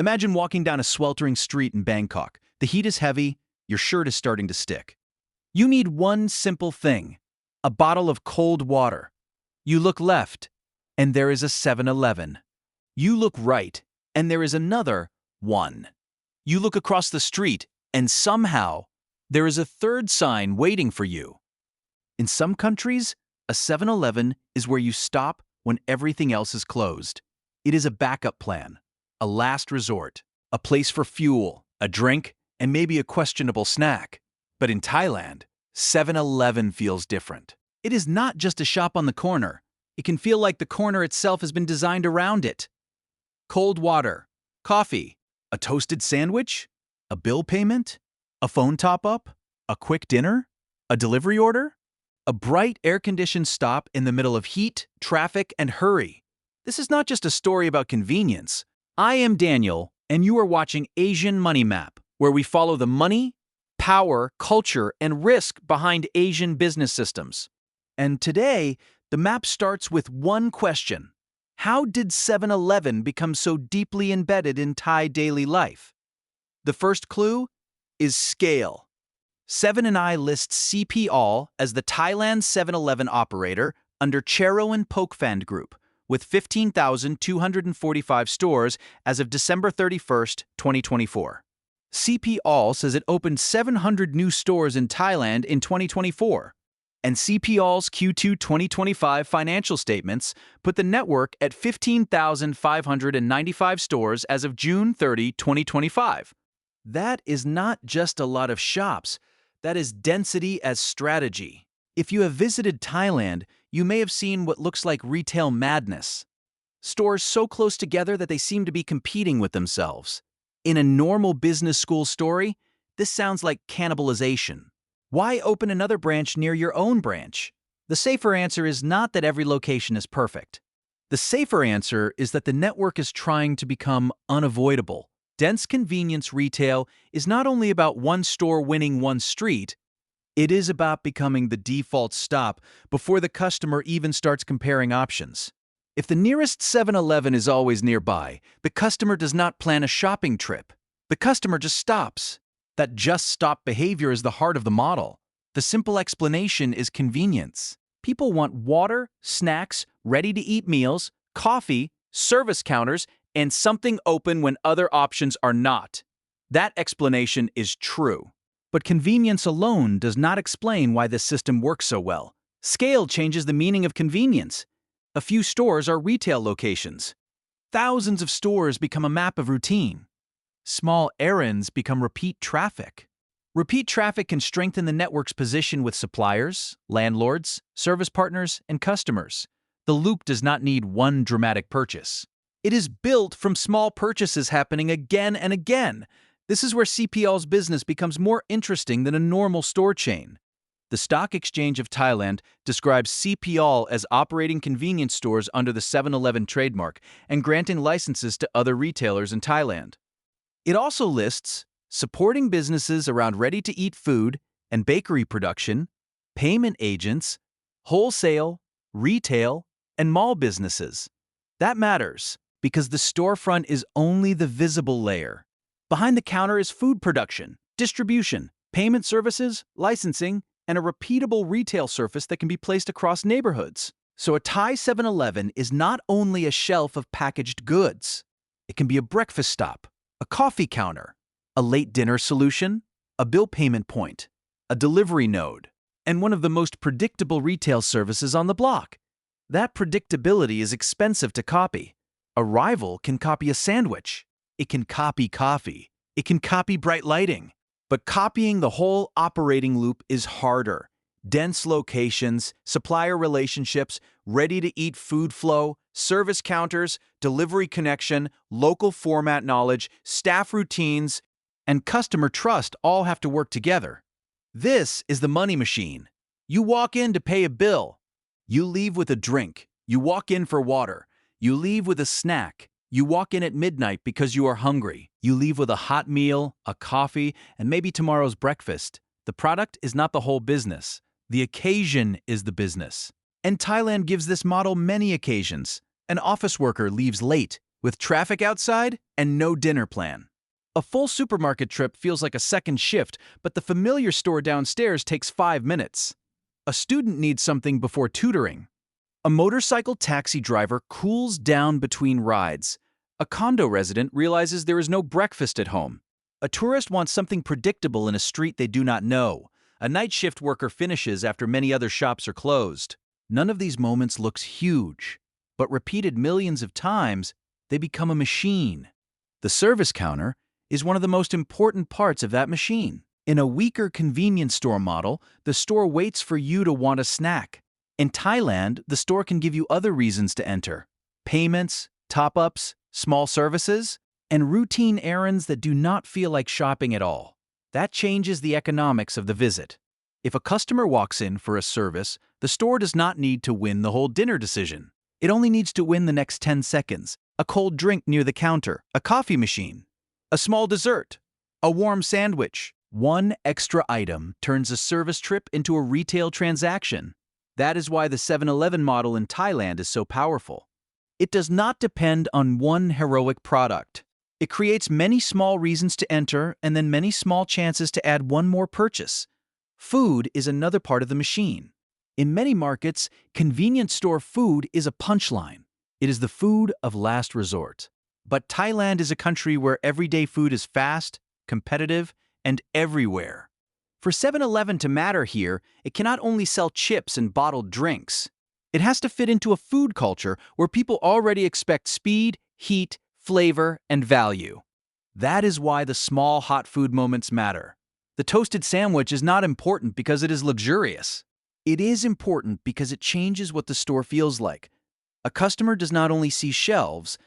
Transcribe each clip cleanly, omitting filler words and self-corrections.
Imagine walking down a sweltering street in Bangkok. The heat is heavy, your shirt is starting to stick. You need one simple thing, a bottle of cold water. You look left, and there is a 7-Eleven. You look right, and there is another one. You look across the street, and somehow, there is a third sign waiting for you. In some countries, a 7-Eleven is where you stop when everything else is closed. It is a backup plan, a last resort, a place for fuel, a drink, and maybe a questionable snack. But in Thailand, 7-Eleven feels different. It is not just a shop on the corner. It can feel like the corner itself has been designed around it. Cold water, coffee, a toasted sandwich, a bill payment, a phone top-up, a quick dinner, a delivery order, a bright air-conditioned stop in the middle of heat, traffic, and hurry. This is not just a story about convenience. I am Daniel, and you are watching Asian Money Map, where we follow the money, power, culture, and risk behind Asian business systems. And today, the map starts with one question. How did 7-Eleven become so deeply embedded in Thai daily life? The first clue is scale. 7&I lists CP All as the Thailand 7-Eleven operator under Chero and Pokphand Group, with 15,245 stores as of December 31st, 2024. CP All says it opened 700 new stores in Thailand in 2024, and CP All's Q2 2025 financial statements put the network at 15,595 stores as of June 30, 2025. That is not just a lot of shops, that is density as strategy. If you have visited Thailand, you may have seen what looks like retail madness. Stores so close together that they seem to be competing with themselves. In a normal business school story, this sounds like cannibalization. Why open another branch near your own branch? The safer answer is not that every location is perfect. The safer answer is that the network is trying to become unavoidable. Dense convenience retail is not only about one store winning one street, it is about becoming the default stop before the customer even starts comparing options. If the nearest 7-Eleven is always nearby, the customer does not plan a shopping trip. The customer just stops. That just stop behavior is the heart of the model. The simple explanation is convenience. People want water, snacks, ready-to-eat meals, coffee, service counters, and something open when other options are not. That explanation is true. But convenience alone does not explain why this system works so well. Scale changes the meaning of convenience. A few stores are retail locations. Thousands of stores become a map of routine. Small errands become repeat traffic. Repeat traffic can strengthen the network's position with suppliers, landlords, service partners, and customers. The loop does not need one dramatic purchase. It is built from small purchases happening again and again. This is where CPL's business becomes more interesting than a normal store chain. The Stock Exchange of Thailand describes CPL as operating convenience stores under the 7-Eleven trademark and granting licenses to other retailers in Thailand. It also lists supporting businesses around ready-to-eat food and bakery production, payment agents, wholesale, retail, and mall businesses. That matters because the storefront is only the visible layer. Behind the counter is food production, distribution, payment services, licensing, and a repeatable retail surface that can be placed across neighborhoods. So a Thai 7-Eleven is not only a shelf of packaged goods. It can be a breakfast stop, a coffee counter, a late dinner solution, a bill payment point, a delivery node, and one of the most predictable retail services on the block. That predictability is expensive to copy. A rival can copy a sandwich. It can copy coffee. It can copy bright lighting. But copying the whole operating loop is harder. Dense locations, supplier relationships, ready-to-eat food flow, service counters, delivery connection, local format knowledge, staff routines, and customer trust all have to work together. This is the money machine. You walk in to pay a bill. You leave with a drink. You walk in for water. You leave with a snack. You walk in at midnight because you are hungry. You leave with a hot meal, a coffee, and maybe tomorrow's breakfast. The product is not the whole business. The occasion is the business. And Thailand gives this model many occasions. An office worker leaves late. with traffic outside and no dinner plan. A full supermarket trip feels like a second shift, but the familiar store downstairs takes 5 minutes. A student needs something before tutoring. A motorcycle taxi driver cools down between rides. A condo resident realizes there is no breakfast at home. A tourist wants something predictable in a street they do not know. A night shift worker finishes after many other shops are closed. None of these moments looks huge, but repeated millions of times, they become a machine. The service counter is one of the most important parts of that machine. In a weaker convenience store model, the store waits for you to want a snack. In Thailand, the store can give you other reasons to enter: payments, top-ups, small services, and routine errands that do not feel like shopping at all. That changes the economics of the visit. If a customer walks in for a service, the store does not need to win the whole dinner decision. It only needs to win the next 10 seconds, a cold drink near the counter, a coffee machine, a small dessert, a warm sandwich. One extra item turns a service trip into a retail transaction. That is why the 7-Eleven model in Thailand is so powerful. It does not depend on one heroic product. It creates many small reasons to enter and then many small chances to add one more purchase. Food is another part of the machine. In many markets, convenience store food is a punchline. It is the food of last resort. But Thailand is a country where everyday food is fast, competitive, and everywhere. For 7-Eleven to matter here, it cannot only sell chips and bottled drinks. It has to fit into a food culture where people already expect speed, heat, flavor, and value. That is why the small hot food moments matter. The toasted sandwich is not important because it is luxurious. It is important because it changes what the store feels like. A customer does not only see shelves,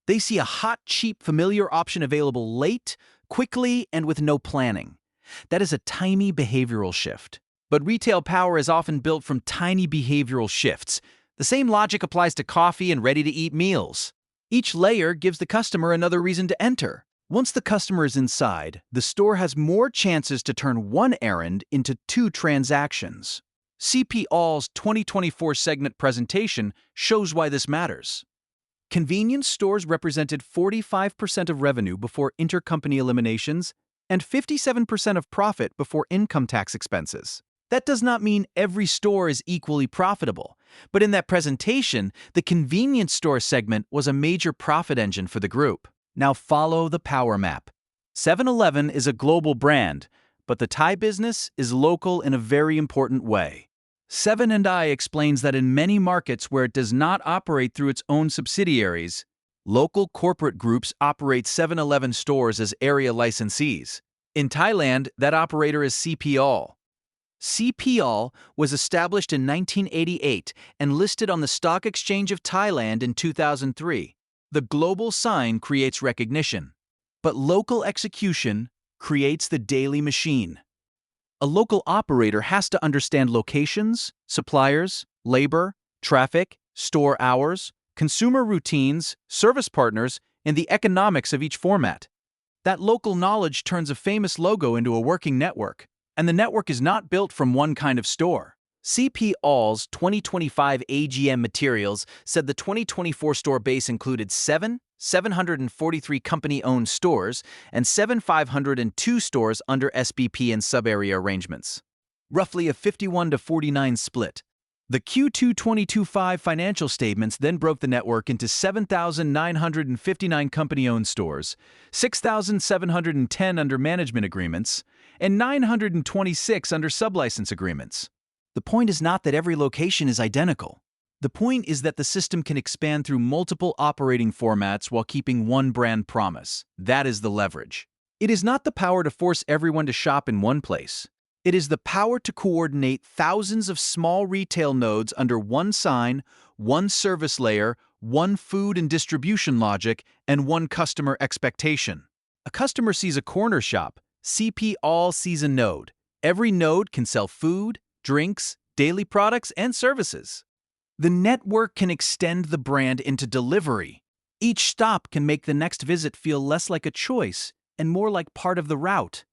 they see a hot, cheap, familiar option available late, quickly, and with no planning. That is a tiny behavioral shift. But retail power is often built from tiny behavioral shifts. The same logic applies to coffee and ready-to-eat meals. Each layer gives the customer another reason to enter. Once the customer is inside, the store has more chances to turn one errand into 2 transactions. CP All's 2024 segment presentation shows why this matters. Convenience stores represented 45% of revenue before intercompany eliminations and 57% of profit before income tax expenses. That does not mean every store is equally profitable, but in that presentation, the convenience store segment was a major profit engine for the group. Now follow the power map. 7-Eleven is a global brand, but the Thai business is local in a very important way. 7&I explains that in many markets where it does not operate through its own subsidiaries, local corporate groups operate 7-Eleven stores as area licensees. In Thailand, that operator is CP All. CP All was established in 1988 and listed on the Stock Exchange of Thailand in 2003. The global sign creates recognition, but local execution creates the daily machine. A local operator has to understand locations, suppliers, labor, traffic, store hours, consumer routines, service partners, and the economics of each format. That local knowledge turns a famous logo into a working network, and the network is not built from one kind of store. CP All's 2025 AGM materials said the 2024 store base included 743 company-owned stores and 502 stores under SBP and sub-area arrangements. Roughly a 51-49 split. The Q2 2025 financial statements then broke the network into 7,959 company-owned stores, 6,710 under management agreements, and 926 under sublicense agreements. The point is not that every location is identical. The point is that the system can expand through multiple operating formats while keeping one brand promise. That is the leverage. It is not the power to force everyone to shop in one place. It is the power to coordinate thousands of small retail nodes under one sign, one service layer, one food and distribution logic, and one customer expectation. A customer sees a corner shop. CP All sees a node. Every node can sell food, drinks, daily products, and services. The network can extend the brand into delivery. Each stop can make the next visit feel less like a choice and more like part of the route.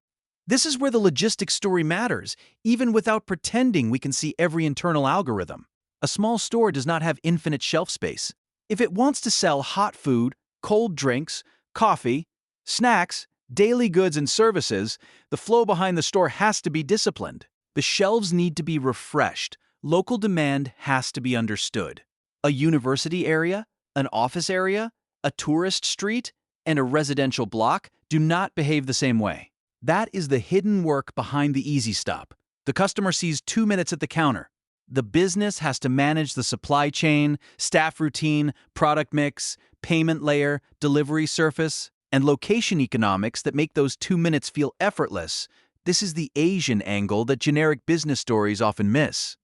This is where the logistics story matters, even without pretending we can see every internal algorithm. A small store does not have infinite shelf space. If it wants to sell hot food, Cold drinks, coffee, snacks, daily goods and services, the flow behind the store has to be disciplined. The shelves need to be refreshed. Local demand has to be understood. A university area, an office area, a tourist street, and a residential block do not behave the same way. That is the hidden work behind the easy stop. The customer sees 2 minutes at the counter. The business has to manage the supply chain, staff routine, product mix, payment layer, delivery surface, and location economics that make those 2 minutes feel effortless. This is the Asian angle that generic business stories often miss.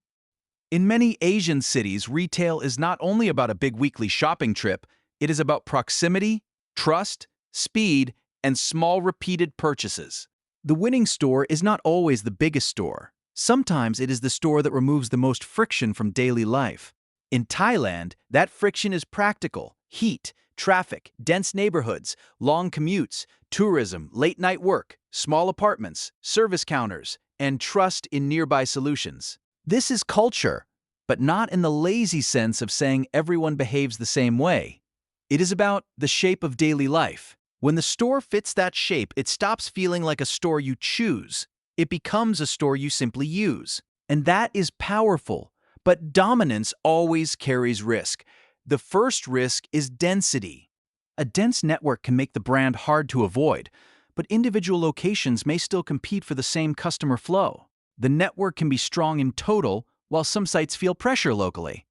In many Asian cities, retail is not only about a big weekly shopping trip, it is about proximity, trust, speed, and small repeated purchases. The winning store is not always the biggest store. Sometimes it is the store that removes the most friction from daily life. In Thailand, that friction is practical: heat, traffic, dense neighborhoods, long commutes, tourism, late-night work, small apartments, service counters, and trust in nearby solutions. This is culture, but not in the lazy sense of saying everyone behaves the same way. It is about the shape of daily life. When the store fits that shape, it stops feeling like a store you choose. It becomes a store you simply use. And that is powerful. But dominance always carries risk. The first risk is density. A dense network can make the brand hard to avoid, but individual locations may still compete for the same customer flow. The network can be strong in total, while some sites feel pressure locally.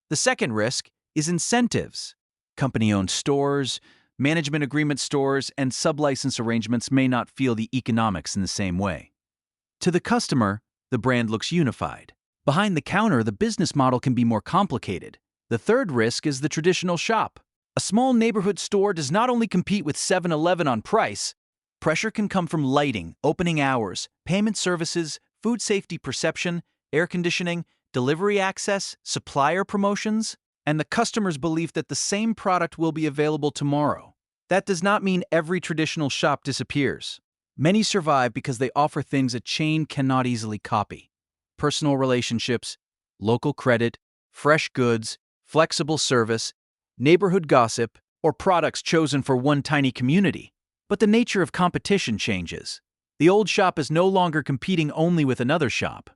The second risk is incentives. Company-owned stores, management agreement stores, and sublicense arrangements may not feel the economics in the same way. To the customer, the brand looks unified. Behind the counter, the business model can be more complicated. The third risk is the traditional shop. A small neighborhood store does not only compete with 7-Eleven on price. Pressure can come from lighting, opening hours, payment services, food safety perception, air conditioning, delivery access, supplier promotions, and the customer's belief that the same product will be available tomorrow. That does not mean every traditional shop disappears. Many survive because they offer things a chain cannot easily copy: personal relationships, local credit, fresh goods, flexible service, neighborhood gossip, or products chosen for one tiny community. But the nature of competition changes. The old shop is no longer competing only with another shop.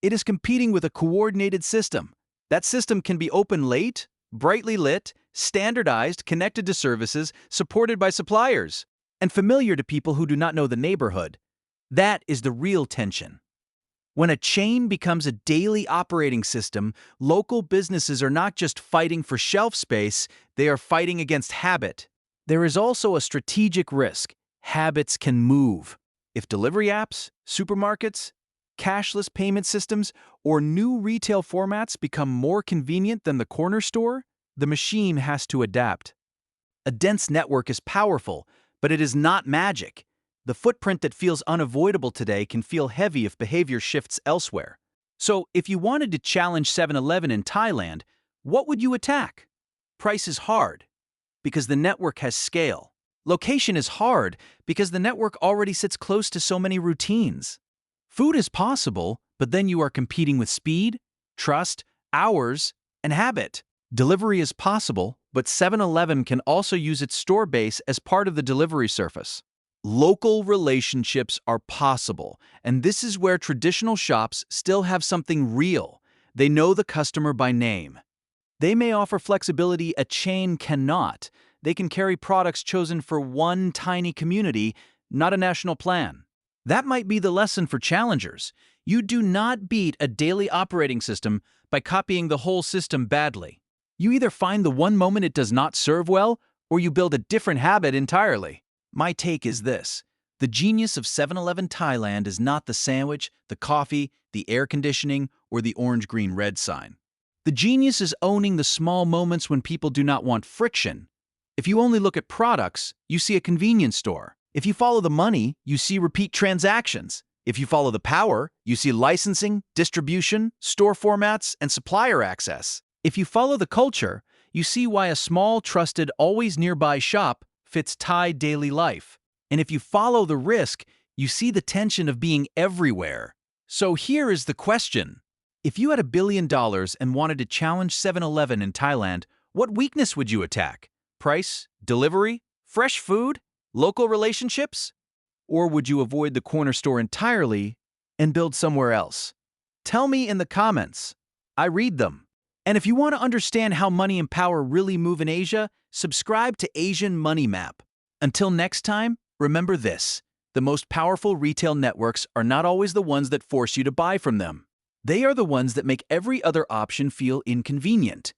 It is competing with a coordinated system. That system can be open late, brightly lit, standardized, connected to services, supported by suppliers, and familiar to people who do not know the neighborhood. That is the real tension. When a chain becomes a daily operating system, local businesses are not just fighting for shelf space, they are fighting against habit. There is also a strategic risk. Habits can move. If delivery apps, supermarkets, cashless payment systems, or new retail formats become more convenient than the corner store, the machine has to adapt. A dense network is powerful, but it is not magic. The footprint that feels unavoidable today can feel heavy if behavior shifts elsewhere. So, if you wanted to challenge 7-Eleven in Thailand, what would you attack? Price is hard, because the network has scale. Location is hard, because the network already sits close to so many routines. Food is possible, but then you are competing with speed, trust, hours, and habit. Delivery is possible, but 7-Eleven can also use its store base as part of the delivery surface. Local relationships are possible, and this is where traditional shops still have something real. They know the customer by name. They may offer flexibility a chain cannot. They can carry products chosen for one tiny community, not a national plan. That might be the lesson for challengers. You do not beat a daily operating system by copying the whole system badly. You either find the one moment it does not serve well, or you build a different habit entirely. My take is this: the genius of 7-Eleven Thailand is not the sandwich, the coffee, the air conditioning, or the orange-green-red sign. The genius is owning the small moments when people do not want friction. If you only look at products, you see a convenience store. If you follow the money, you see repeat transactions. If you follow the power, you see licensing, distribution, store formats, and supplier access. If you follow the culture, you see why a small, trusted, always nearby shop fits Thai daily life. And if you follow the risk, you see the tension of being everywhere. So here is the question. If you had $1 billion and wanted to challenge 7-Eleven in Thailand, what weakness would you attack? price, delivery, fresh food, local relationships? Or would you avoid the corner store entirely and build somewhere else? Tell me in the comments. I read them. And if you want to understand how money and power really move in Asia, subscribe to Asian Money Map. Until next time, remember this: the most powerful retail networks are not always the ones that force you to buy from them. They are the ones that make every other option feel inconvenient.